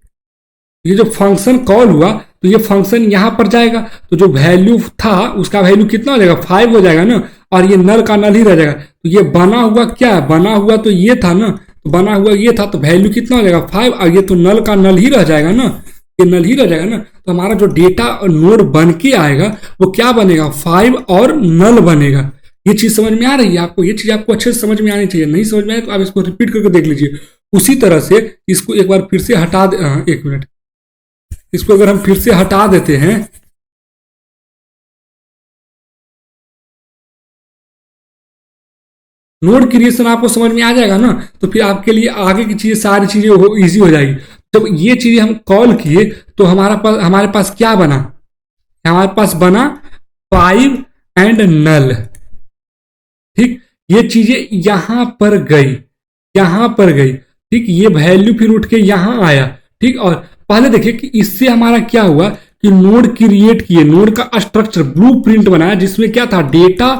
ये जो फंक्शन कॉल हुआ, तो ये फंक्शन यहां पर जाएगा। तो जो वैल्यू था, उसका वैल्यू कितना हो जाएगा, 5 हो जाएगा ना। और ये नल का नल ही रह जाएगा। तो ये बना हुआ क्या है, बना हुआ तो ये था ना, तो बना हुआ ये था, तो वैल्यू कितना हो जाएगा, 5। और ये तो नल का नल ही रह जाएगा ना, ये नल ही रह जाएगा ना। तो हमारा जो डेटा नोड बन के आएगा, वो क्या बनेगा, 5 और नल बनेगा। ये चीज समझ में आ रही है आपको, ये चीज आपको अच्छे से समझ में आनी चाहिए। नहीं समझ में आए तो आप इसको रिपीट करके देख लीजिए। उसी तरह से इसको एक बार फिर से हटा दे, एक मिनट, इसको अगर हम फिर से हटा देते हैं, नोड क्रिएशन आपको समझ में आ जाएगा ना, तो फिर आपके लिए आगे की चीजें, सारी चीजें इजी हो जाएगी। जब ये चीजें हम कॉल किए, तो हमारे पास क्या बना, हमारे पास बना 5 एंड नल। ठीक, ये चीजें यहां पर गई, यहां पर गई। ठीक, ये वैल्यू फिर उठ के यहां आया। ठीक, और पहले देखिए कि इससे हमारा क्या हुआ कि नोड क्रिएट किए, नोड का स्ट्रक्चर ब्लूप्रिंट बनाया, जिसमें क्या था, डेटा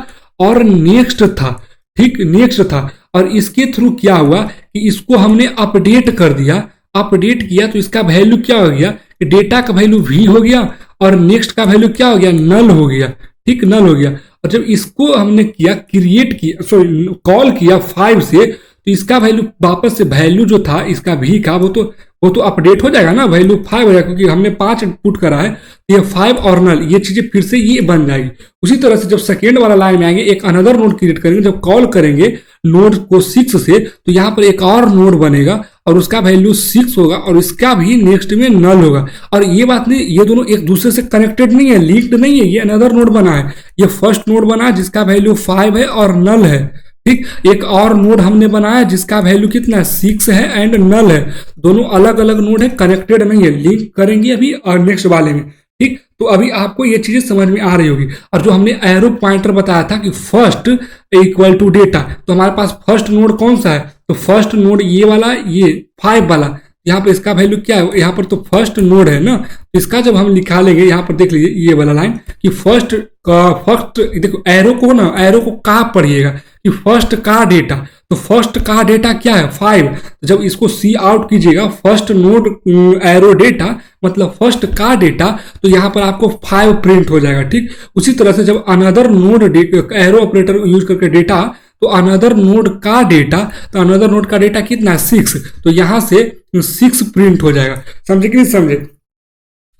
और नेक्स्ट था। ठीक, नेक्स्ट था। और इसके थ्रू क्या हुआ कि इसको हमने अपडेट कर दिया, अपडेट किया, तो इसका वैल्यू क्या हो गया कि डेटा का वैल्यू v हो गया, और नेक्स्ट का वैल्यू क्या हो गया, नल हो गया। ठीक, नल हो गया। और जब इसको हमने किया क्रिएट किया, सॉरी कॉल किया 5 से, तो इसका वैल्यू वापस से वैल्यू जो था इसका भी का वो तो अपडेट हो जाएगा ना, वैल्यू 5 हो जाएगा क्योंकि हमने 5 पुट करा है, तो ये 5 और नल ये चीजें फिर से ये बन जाएगी। उसी तरह से जब सेकेंड वाला लाइन में आएंगे एक अनदर नोड क्रिएट करेंगे, जब कॉल करेंगे नोड को 6 से, तो यहाँ पर एक और नोड बनेगा और उसका वैल्यू 6 होगा और इसका भी नेक्स्ट में नल होगा। और ये बात नहीं, ये दोनों एक दूसरे से कनेक्टेड नहीं है, लिंक्ड नहीं है, ये अनदर नोड बना है, ये फर्स्ट नोड बना है जिसका वैल्यू 5 है और नल है। ठीक, एक और नोड हमने बनाया जिसका वैल्यू कितना है 6 है एंड नल है। दोनों अलग अलग नोड है, कनेक्टेड नहीं है, लिंक करेंगे अभी और नेक्स्ट वाले में। ठीक, तो अभी आपको ये चीजें समझ में आ रही होगी। और जो हमने एरो पॉइंटर बताया था कि फर्स्ट इक्वल टू डेटा, तो हमारे पास फर्स्ट नोड कौन सा है, तो फर्स्ट नोड ये वाला, ये 5 वाला, यहाँ पर इसका वैल्यू क्या है, यहाँ पर तो फर्स्ट नोड है ना, तो इसका जब हम लिखा लेंगे यहाँ पर देख लीजिए ये वाला लाइन कि फर्स्ट देखो एरो को ना, एरो को कहाँ पढ़िएगा कि फर्स्ट का डेटा, तो फर्स्ट का डेटा क्या है 5, तो जब इसको सी आउट कीजिएगा फर्स्ट नोड एरो डेटा मतलब फर्स्ट का डेटा, तो यहाँ पर आपको 5 प्रिंट हो जाएगा। ठीक, उसी तरह से जब another node arrow operator use करके डेटा, तो अनदर नोड का डेटा, तो अनदर नोड का डेटा कितना है 6, तो यहां से 6 प्रिंट हो जाएगा। समझे कि नहीं समझे?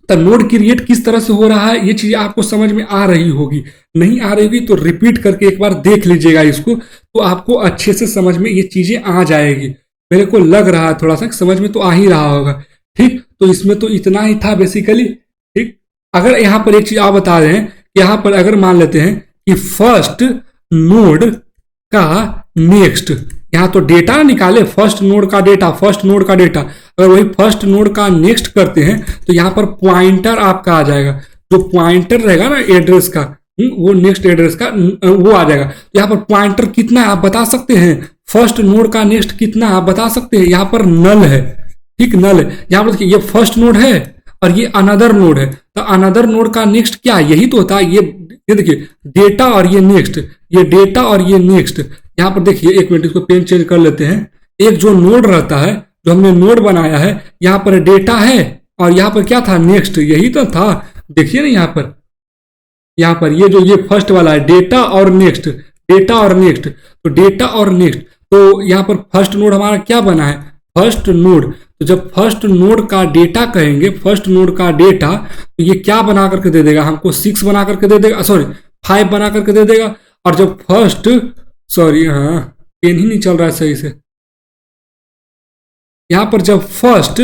तो नोड क्रिएट किस तरह से हो रहा है ये चीज आपको समझ में आ रही होगी, नहीं आ रही होगी तो रिपीट करके एक बार देख लीजिएगा इसको, तो आपको अच्छे से समझ में ये चीजें आ जाएगी। मेरे को लग रहा है थोड़ा सा समझ में तो आ ही रहा होगा। ठीक, तो इसमें तो इतना ही था बेसिकली। ठीक, अगर यहाँ पर एक चीज आप बता रहे हैं, यहाँ पर अगर मान लेते हैं कि फर्स्ट नोड का नेक्स्ट, यहाँ तो डेटा निकाले फर्स्ट नोड का डेटा, फर्स्ट नोड का डेटा, अगर वही फर्स्ट नोड का नेक्स्ट करते हैं तो यहाँ पर पॉइंटर आपका आ जाएगा, जो पॉइंटर रहेगा ना एड्रेस का, वो नेक्स्ट एड्रेस का वो आ जाएगा। यहाँ पर पॉइंटर कितना है आप बता सकते हैं, फर्स्ट नोड का नेक्स्ट कितना आप बता सकते हैं, यहाँ पर नल है। ठीक, नल है, यहाँ पर देखिए ये फर्स्ट नोड है और ये अनदर नोड है, तो अनदर नोड का नेक्स्ट क्या है, यही तो होता है, ये देखिए डेटा और ये नेक्स्ट, ये डेटा और ये नेक्स्ट। यहाँ पर देखिए एक मिनट इसको पेन चेंज कर लेते हैं, एक जो नोड रहता है जो हमने नोड बनाया है, यहाँ पर डेटा है और यहाँ पर क्या था नेक्स्ट, यही तो था। देखिए ना यहाँ पर ये जो ये फर्स्ट वाला है डेटा और नेक्स्ट, डेटा और नेक्स्ट, तो डेटा और नेक्स्ट, तो यहाँ पर फर्स्ट नोड हमारा क्या बना है फर्स्ट नोड, तो जब फर्स्ट नोड का डेटा कहेंगे, फर्स्ट नोड का डेटा, तो ये क्या बना करके दे देगा हमको 6 बना करके दे देगा, सॉरी 5 बना करके दे देगा। और जब फर्स्ट, सॉरी हाँ पेन ही नहीं चल रहा है सही से, यहाँ पर जब फर्स्ट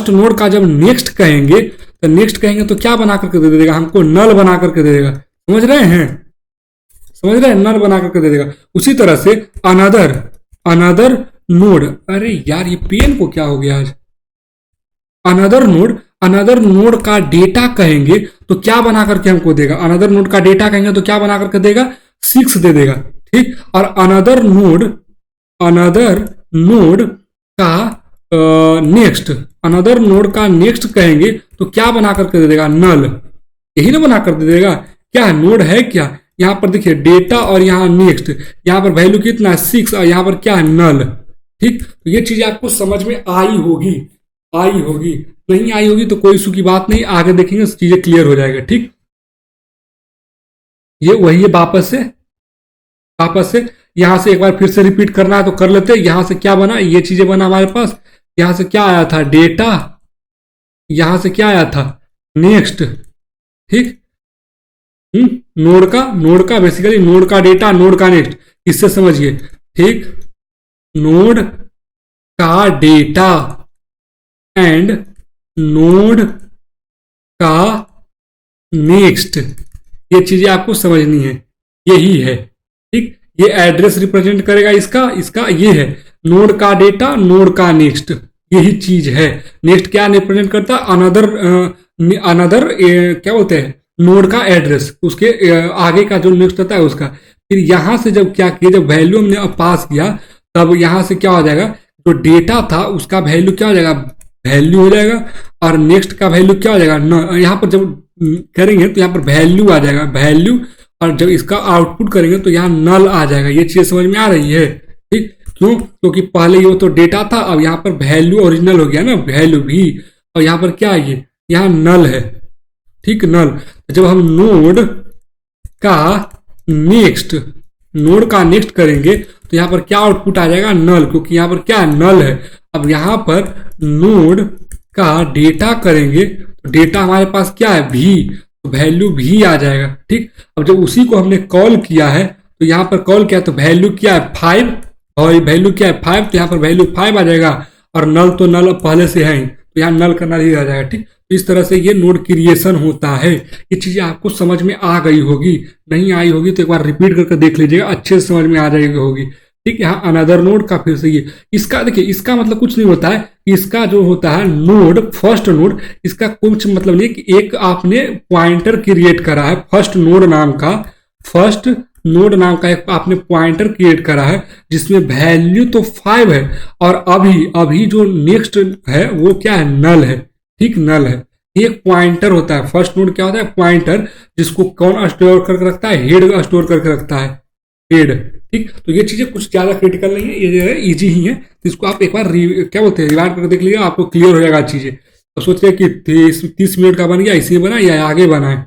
नोड का जब नेक्स्ट कहेंगे, तो नेक्स्ट कहेंगे तो क्या बना करके दे देगा हमको, नल बना करके दे देगा। समझ रहे हैं, समझ रहे हैं, नल बना करके दे देगा। उसी तरह से अनदर नोड, अरे यार ये पेन को क्या हो गया आज, अनदर नोड का डेटा कहेंगे तो क्या बना करके हमको देगा, अनदर नोड का डेटा कहेंगे तो क्या बना करके देगा 6 दे देगा। ठीक, और अनदर नोड का नेक्स्ट, अनदर नोड का नेक्स्ट कहेंगे तो क्या बना करके दे देगा नल, यही ना बना कर दे देगा। क्या नोड है क्या, यहाँ पर देखिए डेटा और यहाँ नेक्स्ट, यहाँ पर वैल्यू कितना है 6 और यहाँ पर क्या है नल। ठीक, तो ये चीज आपको समझ में आई होगी, नहीं आई होगी तो कोई इशू की बात नहीं, आगे देखेंगे चीजें क्लियर हो जाएगा। ठीक, ये वही है, वापस से यहां से एक बार फिर से रिपीट करना है तो कर लेते हैं। यहां से क्या बना, ये चीजें बना हमारे पास, यहां से क्या आया था डेटा, यहां से क्या आया था नेक्स्ट। ठीक, नोड का बेसिकली नोड का डेटा, नोड का नेक्स्ट, इससे समझिए। ठीक, नोड का डेटा एंड नोड का नेक्स्ट, ये चीजें आपको समझनी है, यही है। ठीक, ये एड्रेस रिप्रेजेंट करेगा इसका ये है नोड का डेटा, नोड का नेक्स्ट, यही चीज है। नेक्स्ट क्या रिप्रेजेंट करता है, अनदर क्या बोलते हैं नोड का एड्रेस, उसके आगे का जो नेक्स्ट होता है उसका। फिर यहां से जब क्या किया, जब वैल्यू हमने पास किया, तब यहां से क्या हो जाएगा, जो डेटा था उसका वैल्यू क्या हो जाएगा, वैल्यू हो जाएगा, और नेक्स्ट का वैल्यू क्या हो जाएगा, यहाँ पर जब करेंगे तो यहाँ पर वैल्यू आ जाएगा, वैल्यू, और जब इसका आउटपुट करेंगे तो यहाँ नल आ जाएगा। ये चीज समझ में आ रही है। ठीक, क्यों, क्योंकि पहले ये तो डेटा था, अब यहाँ पर वैल्यू ओरिजिनल हो गया ना, वैल्यू भी, और यहाँ पर क्या है, ये यहाँ नल है। ठीक, नल। जब हम का नेक्स्ट नोड का नेक्स्ट करेंगे तो यहाँ पर क्या आउटपुट आ जाएगा, नल, क्योंकि यहाँ पर क्या नल है। अब यहाँ पर नोड का डेटा करेंगे तो डेटा हमारे पास क्या है, भी, तो वैल्यू भी आ जाएगा। ठीक, अब जब उसी को हमने कॉल किया है तो यहाँ पर कॉल किया तो वैल्यू क्या है 5, और वैल्यू क्या है 5, तो यहाँ पर वैल्यू 5 आ जाएगा। और नल तो नल पहले से है ही, तो यहाँ नल का नल ही आ जाएगा। ठीक, तो इस तरह से ये नोड क्रिएशन होता है। ये चीजें आपको समझ में आ गई होगी, नहीं आई होगी तो एक बार रिपीट करके देख लीजिएगा, अच्छे से समझ में आ जाएगी होगी। ठीक, यहाँ अनदर नोड का फिर से ये इसका देखिए, इसका मतलब कुछ नहीं होता है। इसका जो होता है नोड, फर्स्ट नोड, इसका कुछ मतलब नहीं कि एक आपने पॉइंटर क्रिएट करा है, फर्स्ट नोड नाम का एक आपने पॉइंटर क्रिएट करा है जिसमें वैल्यू तो 5 है, और अभी जो नेक्स्ट है वो क्या है, नल है। ठीक, नल है। एक पॉइंटर होता है, फर्स्ट नोड क्या होता है, पॉइंटर, जिसको कौन स्टोर करके रखता है, हेड स्टोर करके रखता है, हेड। ठीक, तो ये चीजें कुछ ज्यादा क्रिटिकल नहीं है, ये जो है इजी ही है। तो इसको आप एक बार क्या बोलते हैं, रिवाइंड करके देख लीजिएगा, आपको क्लियर हो जाएगा चीजें। तो सोचिए कि 30 मिनट का बन गया, इसी बना या आगे बना है।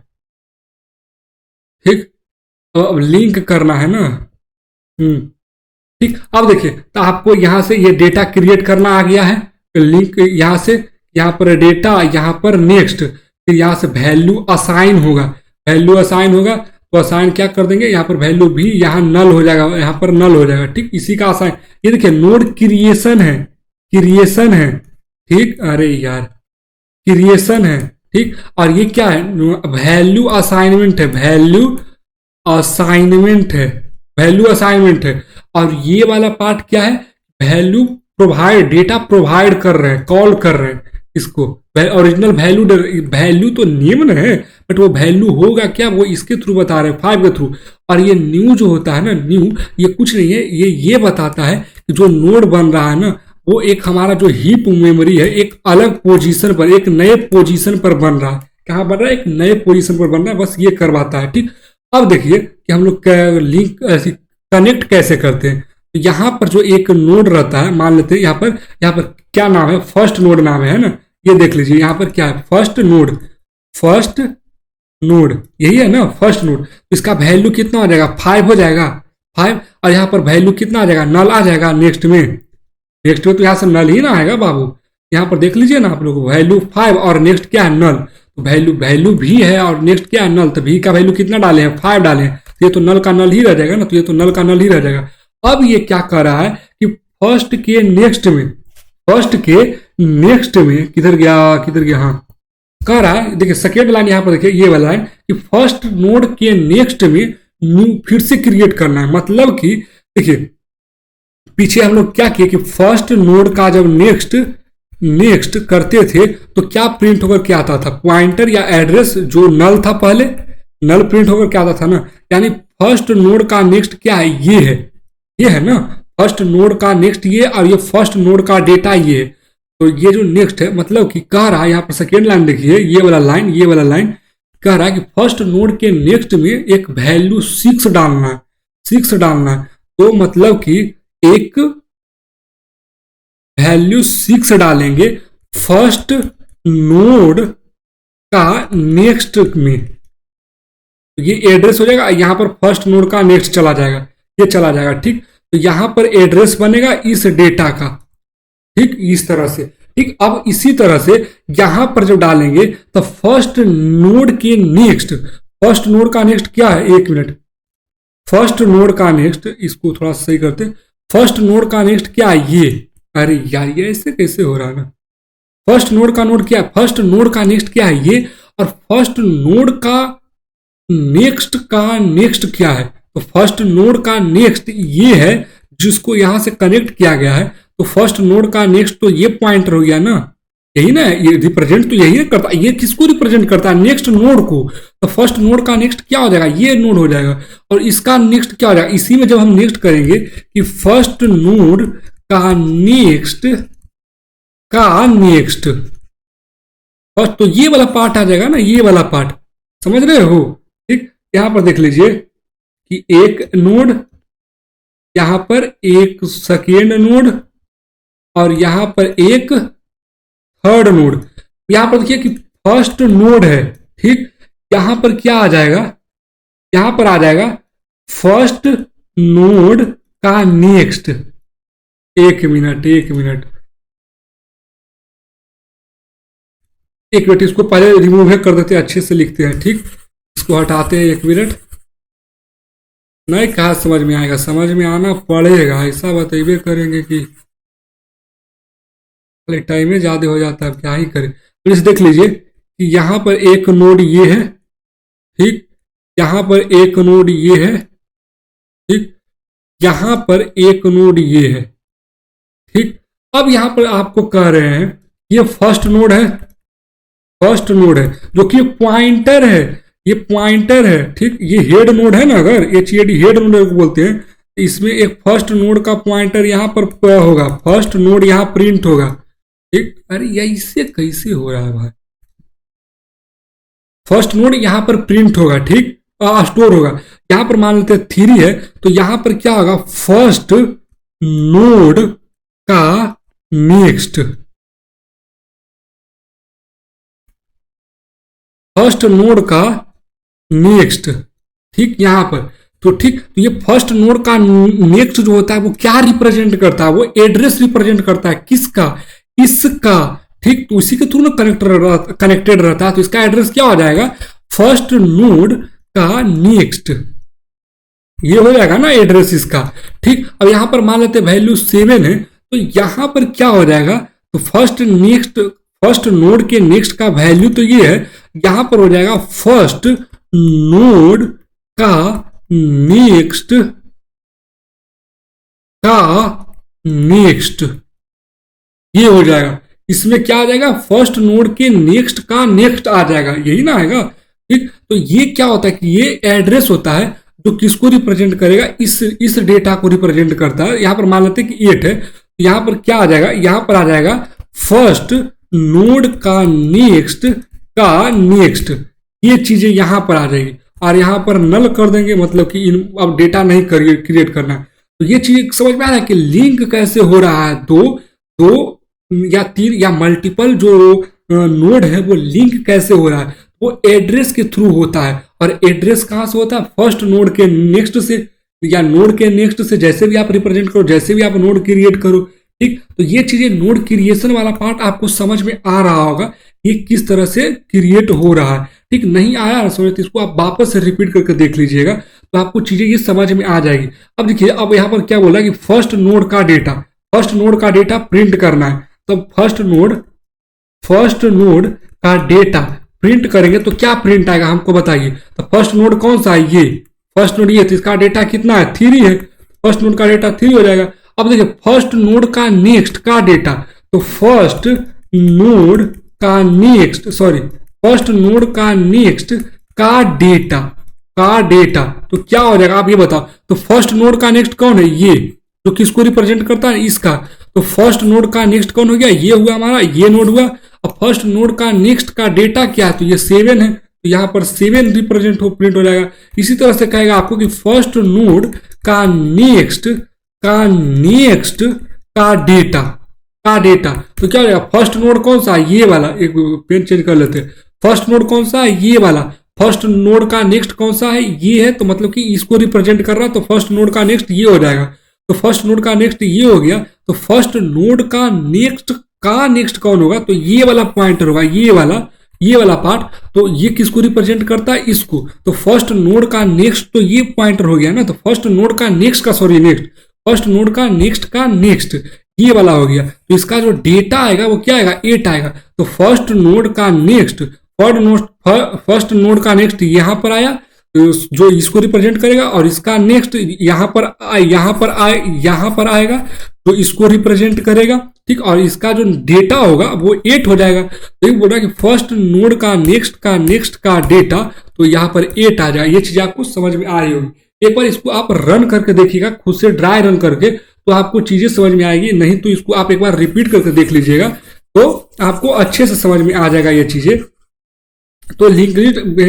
ठीक, तो अब लिंक करना है ना। ठीक, अब देखिए, तो आपको यहां से ये डेटा क्रिएट करना आ गया है, तो लिंक यहां से, यहाँ पर डेटा, यहाँ पर नेक्स्ट, फिर यहाँ से वैल्यू असाइन होगा, तो असाइन क्या कर देंगे, यहाँ पर वैल्यू भी, यहाँ नल हो जाएगा, यहाँ पर नल हो जाएगा। ठीक, इसी का असाइन, ये देखिए नोड क्रिएशन है। ठीक, अरे यार, क्रिएशन है। ठीक, और ये क्या है, वैल्यू असाइनमेंट है। और ये वाला पार्ट क्या है, वैल्यू प्रोवाइड, डेटा प्रोवाइड कर रहे हैं, कॉल कर रहे हैं इसको। ओरिजिनल वैल्यू तो निम्न है, बट वो वैल्यू होगा क्या, वो इसके थ्रू बता रहे हैं, 5 के थ्रू। और ये न्यू जो होता है ना, न्यू, ये कुछ नहीं है, ये बताता है कि जो नोड बन रहा है ना, वो एक हमारा जो हीप मेमोरी है, एक अलग पोजीशन पर, एक नए पोजीशन पर बन रहा है। कहाँ बन रहा है, एक नए पोजीशन पर बन रहा है, बस ये करवाता है। ठीक, अब देखिए कि हम लोग लिंक ऐसी कनेक्ट कैसे करते हैं। तो यहाँ पर जो एक नोड रहता है, मान लेते हैं यहाँ पर क्या नाम है, फर्स्ट नोड नाम है ना, ये देख लीजिए यहाँ पर क्या है, फर्स्ट नोड यही है ना, फर्स्ट नोड। तो इसका वैल्यू कितना हो जाएगा, 5 हो जाएगा, 5। और यहाँ पर वैल्यू कितना आ जाएगा, नल आ जाएगा नेक्स्ट में तो यहाँ से नल ही ना आएगा बाबू। यहाँ पर देख लीजिए ना आप लोग, वैल्यू 5 और नेक्स्ट क्या है, नल। तो वैल्यू भी है और नेक्स्ट क्या है, नल। तो भी का वैल्यू कितना डाले हैं, 5 डाले हैं, तो ये तो नल का नल ही रह जाएगा ना, तो ये तो नल का नल ही रह जाएगा। अब ये क्या कर रहा है कि फर्स्ट के नेक्स्ट में किधर गया, हाँ, कह रहा है, देखिए सेकेंड लाइन यहाँ पर देखिए, ये वाला लाइन कि फर्स्ट नोड के नेक्स्ट में न्यू फिर से क्रिएट करना है। मतलब कि देखिए पीछे हम लोग क्या किए कि फर्स्ट नोड का जब नेक्स्ट करते थे तो क्या प्रिंट होकर क्या आता था, पॉइंटर या एड्रेस जो नल था, पहले नल प्रिंट होकर क्या आता था ना। यानी फर्स्ट नोड का नेक्स्ट क्या है, ये है ना, फर्स्ट नोड का नेक्स्ट ये, और ये फर्स्ट नोड का डेटा ये है। तो ये जो नेक्स्ट है, मतलब कि कह रहा है यहाँ पर सेकेंड लाइन देखिए, ये वाला लाइन कह रहा है कि फर्स्ट नोड के नेक्स्ट में एक वैल्यू 6 डालना है। तो मतलब कि एक वैल्यू 6 डालेंगे फर्स्ट नोड का नेक्स्ट में, ये एड्रेस हो जाएगा। यहाँ पर फर्स्ट नोड का नेक्स्ट चला जाएगा, ये चला जाएगा। ठीक, तो यहां पर एड्रेस बनेगा इस डेटा का। ठीक, इस तरह से। ठीक, अब इसी तरह से यहां पर जो डालेंगे तो फर्स्ट नोड का नेक्स्ट क्या है, 1 मिनट, फर्स्ट नोड का नेक्स्ट, इसको थोड़ा सही करते, फर्स्ट नोड का नेक्स्ट क्या है, ये, अरे यार ये ऐसे कैसे हो रहा है ना, फर्स्ट नोड का नोड क्या है, फर्स्ट नोड का नेक्स्ट क्या है, ये, और फर्स्ट नोड का नेक्स्ट क्या है, तो फर्स्ट नोड का नेक्स्ट ये है जिसको यहां से कनेक्ट किया गया है। तो फर्स्ट नोड का नेक्स्ट तो ये पॉइंटर हो गया ना, यही ना, ये रिप्रेजेंट तो यही करता है। ये किसको रिप्रेजेंट करता है, नेक्स्ट नोड को। तो फर्स्ट नोड का नेक्स्ट क्या हो जाएगा, ये नोड हो जाएगा, और इसका नेक्स्ट क्या हो जाएगा। इसी में जब हम नेक्स्ट करेंगे कि फर्स्ट नोड का नेक्स्ट फर्स्ट, तो ये वाला पार्ट आ जाएगा ना, ये वाला पार्ट, समझ रहे हो। ठीक, यहां पर देख लीजिए कि एक नोड, यहां पर एक सेकेंड नोड, और यहां पर एक थर्ड नोड। यहां पर देखिए कि फर्स्ट नोड है, ठीक, यहां पर क्या आ जाएगा, यहां पर आ जाएगा फर्स्ट नोड का नेक्स्ट। एक मिनट एक मिनट एक मिनट, इसको पहले रिमूव कर देते हैं, अच्छे से लिखते हैं। ठीक, इसको हटाते हैं, एक मिनट। नहीं, कहा समझ में आएगा, समझ में आना पड़ेगा, ऐसा बताइए करेंगे कि टाइम ज्यादा हो जाता है, क्या ही करें। प्लीज देख लीजिए कि यहाँ पर एक नोड ये है, ठीक, यहाँ पर एक नोड ये है, ठीक, यहाँ पर एक नोड ये है, ठीक। अब यहाँ पर आपको कह रहे हैं ये फर्स्ट नोड है, फर्स्ट नोड है जो कि पॉइंटर है, ये पॉइंटर है, ठीक। ये हेड नोड है ना, अगर HED हेड नोड बोलते हैं, इसमें एक फर्स्ट नोड का पॉइंटर यहाँ पर होगा, फर्स्ट नोड यहाँ प्रिंट होगा, ठीक। अरे ये इससे कैसे हो रहा है भाई, फर्स्ट नोड यहाँ पर प्रिंट होगा, ठीक, स्टोर होगा। यहाँ पर मान लेते हैं 3 है, तो यहाँ पर क्या होगा, फर्स्ट नोड का नेक्स्ट, फर्स्ट नोड का नेक्स्ट, ठीक, यहां पर। तो ठीक, तो ये फर्स्ट नोड का नेक्स्ट जो होता है वो क्या रिप्रेजेंट करता है, वो एड्रेस रिप्रेजेंट करता है, किसका, इसका, ठीक। तो उसी के थ्रू ना कनेक्टेड रहता है, तो इसका एड्रेस क्या हो जाएगा, फर्स्ट नोड का नेक्स्ट, ये हो जाएगा ना एड्रेस इसका, ठीक। अब यहां पर मान लेते वैल्यू 7 है, तो यहां पर क्या हो जाएगा, तो फर्स्ट नोड के नेक्स्ट का वैल्यू तो ये है, यहां पर हो जाएगा फर्स्ट नोड का नेक्स्ट का नेक्स्ट, ये हो जाएगा। इसमें क्या आ जाएगा, फर्स्ट नोड के नेक्स्ट का नेक्स्ट आ जाएगा, यही ना आएगा, ठीक। तो ये क्या होता है कि ये एड्रेस होता है जो किसको रिप्रेजेंट करेगा, इस डेटा को रिप्रेजेंट करता है। यहां पर मान लेते हैं कि 8 है, तो यहां पर क्या आ जाएगा, यहां पर आ जाएगा फर्स्ट नोड का नेक्स्ट का नेक्स्ट, ये चीजें यहां पर आ जाएगी, और यहां पर नल कर देंगे, मतलब कि अब डेटा नहीं क्रिएट करना है। तो ये चीज समझ में आ रहा है कि लिंक कैसे हो रहा है, दो या 3 या मल्टीपल जो नोड है वो लिंक कैसे हो रहा है, वो एड्रेस के थ्रू होता है। और एड्रेस कहां से होता है, फर्स्ट नोड के नेक्स्ट से, या नोड के नेक्स्ट से, जैसे भी आप रिप्रेजेंट करो, जैसे भी आप नोड क्रिएट करो, ठीक। तो ये चीजें नोड क्रिएशन वाला पार्ट आपको समझ में आ रहा होगा, ये किस तरह से क्रिएट हो रहा है, ठीक। नहीं आया समझ, तो इसको आप वापस से रिपीट करके देख लीजिएगा, तो आपको चीजें ये समझ में आ जाएगी। अब देखिए, अब यहाँ पर क्या बोला कि फर्स्ट नोड का डेटा प्रिंट करना है, तो फर्स्ट नोड का डेटा प्रिंट करेंगे तो क्या प्रिंट आएगा हमको बताइए। तो फर्स्ट नोड कौन सा है, ये फर्स्ट नोड, ये, तो इसका डेटा कितना है, 3 है, फर्स्ट नोड का डेटा 3 हो जाएगा। अब देखिए फर्स्ट नोड का नेक्स्ट का डेटा, तो फर्स्ट नोड का नेक्स्ट का डेटा तो क्या हो जाएगा, आप ये बताओ। तो फर्स्ट नोड का नेक्स्ट कौन है, ये जो किसको रिप्रेजेंट करता है, इसका। तो फर्स्ट नोड का नेक्स्ट कौन हो गया, ये हुआ हमारा, ये नोड हुआ। अब फर्स्ट नोड का नेक्स्ट का डेटा क्या है, तो ये 7 है, तो यहां पर 7 रिप्रेजेंट प्रिंट हो जाएगा। इसी तरह से कहेगा आपको कि फर्स्ट नोड का नेक्स्ट का डेटा तो क्या हो जाएगा, फर्स्ट नोड कौन सा है, ये वाला, एक पेन चेंज कर लेते हैं, फर्स्ट नोड कौन सा है, ये वाला। फर्स्ट नोड का नेक्स्ट कौन सा है, ये है, तो मतलब कि इसको रिप्रेजेंट कर रहा है, तो फर्स्ट नोड का नेक्स्ट ये हो जाएगा। तो फर्स्ट नोड का नेक्स्ट ये हो गया, तो फर्स्ट नोड का नेक्स्ट कौन होगा, तो ये वाला पॉइंटर होगा, ये वाला पार्ट। तो ये किसको रिप्रेजेंट करता है, इसको। तो फर्स्ट नोड का नेक्स्ट तो ये पॉइंटर हो गया ना, तो फर्स्ट नोड का नेक्स्ट फर्स्ट नोड का नेक्स्ट ये वाला हो गया। तो इसका जो डेटा आएगा वो क्या आएगा, 8 आएगा। तो फर्स्ट नोड का नेक्स्ट यहां पर आया, जो इसको रिप्रेजेंट करेगा, और इसका नेक्स्ट यहां पर आएगा, तो इसको रिप्रेजेंट करेगा, ठीक। और इसका जो डेटा होगा वो 8 हो जाएगा। तो ये बोल रहा है कि फर्स्ट नोड का नेक्स्ट का डेटा, तो यहां पर 8 आ जाएगा। ये चीज आपको समझ में आ रही होगी। एक बार इसको आप रन करके देखिएगा, खुद से ड्राई रन करके, तो आपको चीजें समझ में आएगी। नहीं तो इसको आप एक बार रिपीट करके देख लीजिएगा, तो आपको अच्छे से समझ में आ जाएगा ये चीजें। तो लिंक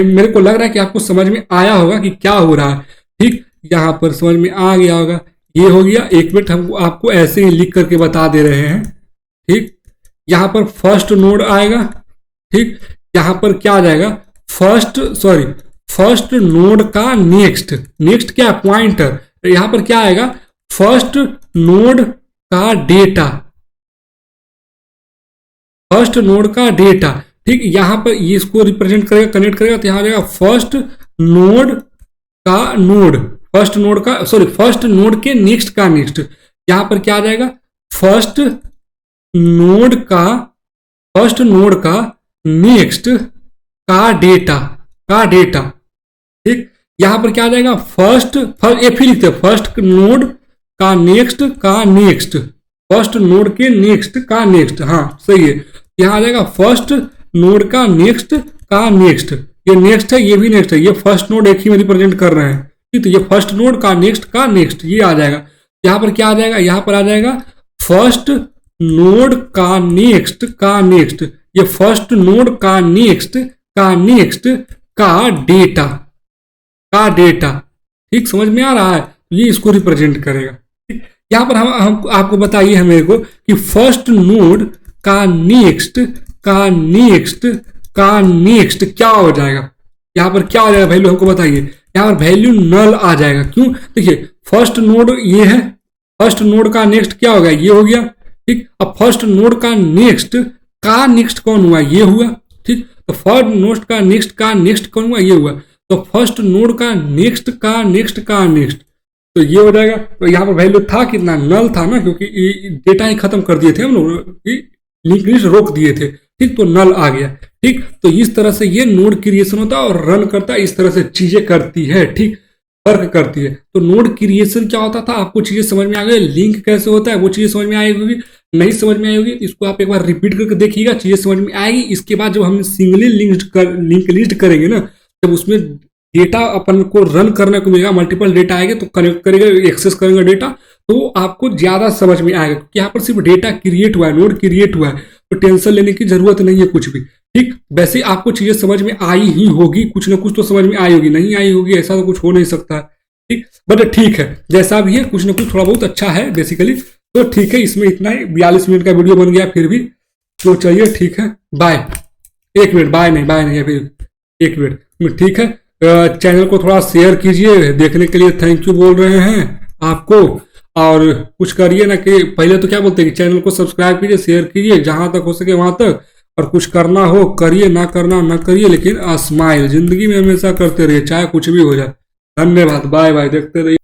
मेरे को लग रहा है कि आपको समझ में आया होगा कि क्या हो रहा है, ठीक। यहाँ पर समझ में आ गया होगा, ये हो गया। एक मिनट, हम आपको ऐसे ही लिख करके बता दे रहे हैं, ठीक। यहाँ पर फर्स्ट नोड आएगा, ठीक। यहाँ पर क्या आ जाएगा, फर्स्ट नोड का नेक्स्ट, नेक्स्ट क्या है, पॉइंटर। यहां पर क्या आएगा, फर्स्ट नोड का डेटा, फर्स्ट नोड का डेटा। ठीक, यहां पर ये इसको रिप्रेजेंट करेगा, कनेक्ट करेगा, तो यहां आ जाएगा फर्स्ट नोड का नोड, फर्स्ट नोड का फर्स्ट नोड के नेक्स्ट का नेक्स्ट। यहां पर क्या आ जाएगा, फर्स्ट नोड का नेक्स्ट का डेटा, का डेटा। ठीक, यहां पर क्या आ जाएगा, फर्स्ट ये फिर लिखते हैं, फर्स्ट नोड का नेक्स्ट, फर्स्ट नोड के नेक्स्ट का नेक्स्ट। हाँ सही है, यहां आ जाएगा फर्स्ट नोड का नेक्स्ट का नेक्स्ट। ये नेक्स्ट है, ये भी नेक्स्ट है, ये फर्स्ट नोड एक ही में रिप्रेजेंट कर रहे हैं। ठीक, तो ये फर्स्ट नोड का नेक्स्ट ये आ जाएगा। यहां पर क्या आ जाएगा, यहां पर आ जाएगा फर्स्ट नोड का नेक्स्ट का नेक्स्ट, ये फर्स्ट नोड का नेक्स्ट का डेटा, का डेटा। ठीक, समझ में आ रहा है, ये इसको रिप्रेजेंट करेगा। ठीक, यहां पर हम आपको बताइए है मेरे को कि फर्स्ट नोड का नेक्स्ट क्या हो जाएगा। यहां पर क्या हो जाएगा वैल्यू, हमको बताइए। यहां पर वैल्यू नल आ जाएगा। क्यों, देखिए फर्स्ट नोड ये है, फर्स्ट नोड का नेक्स्ट क्या हो गया, ये हो गया। ठीक, अब फर्स्ट नोड का नेक्स्ट कौन हुआ, ये हुआ। ठीक, तो फर्स्ट नोड का नेक्स्ट कौन हुआ, ये हुआ। तो फर्स्ट नोड का नेक्स्ट तो ये हो जाएगा। तो यहाँ पर वैल्यू था कितना, नल था ना, क्योंकि डेटा ही खत्म कर दिए थे हम लोग, लिंक लिस्ट रोक दिए थे। ठीक, तो नल आ गया। ठीक, तो इस तरह से ये नोड क्रिएशन होता है और रन करता है, इस तरह से चीजें करती है। ठीक, फर्क करती है। तो नोड क्रिएशन क्या होता था, आपको चीजें समझ में आ गई। लिंक कैसे होता है वो चीजें समझ में आई होगी, नहीं समझ में आई होगी इसको आप एक बार रिपीट करके देखिएगा, चीजें समझ में आएगी। इसके बाद जब हम सिंगली लिंक लिस्ट करेंगे ना, जब उसमें डेटा अपन को रन करने को मिलेगा, मल्टीपल डेटा आएंगे तो कनेक्ट करेगा, एक्सेस करेंगे डेटा, तो आपको ज्यादा समझ में आएगा। क्योंकि यहाँ पर सिर्फ डेटा क्रिएट हुआ है, नोड क्रिएट हुआ है, तो टेंशन लेने की जरूरत नहीं है कुछ भी। ठीक, वैसे आपको चीजें समझ में आई ही होगी, कुछ ना कुछ तो समझ में आई होगी, नहीं आई होगी ऐसा तो कुछ हो नहीं सकता है। ठीक, बट ठीक है, जैसा भी है कुछ ना कुछ थोड़ा बहुत अच्छा है बेसिकली। तो ठीक है, इसमें इतना ही, 42 मिनट का वीडियो बन गया फिर भी। तो चलिए ठीक है, बाय। एक मिनट, बाय नहीं है फिर, एक मिनट। ठीक है, चैनल को थोड़ा शेयर कीजिए, देखने के लिए थैंक यू बोल रहे हैं आपको। और कुछ करिए ना, कि पहले तो क्या बोलते हैं कि चैनल को सब्सक्राइब कीजिए, शेयर कीजिए, जहां तक हो सके वहां तक। और कुछ करना हो करिए, ना करना ना करिए, लेकिन स्माइल जिंदगी में हमेशा करते रहिए, चाहे कुछ भी हो जाए। धन्यवाद, बाय बाय, देखते रहिए।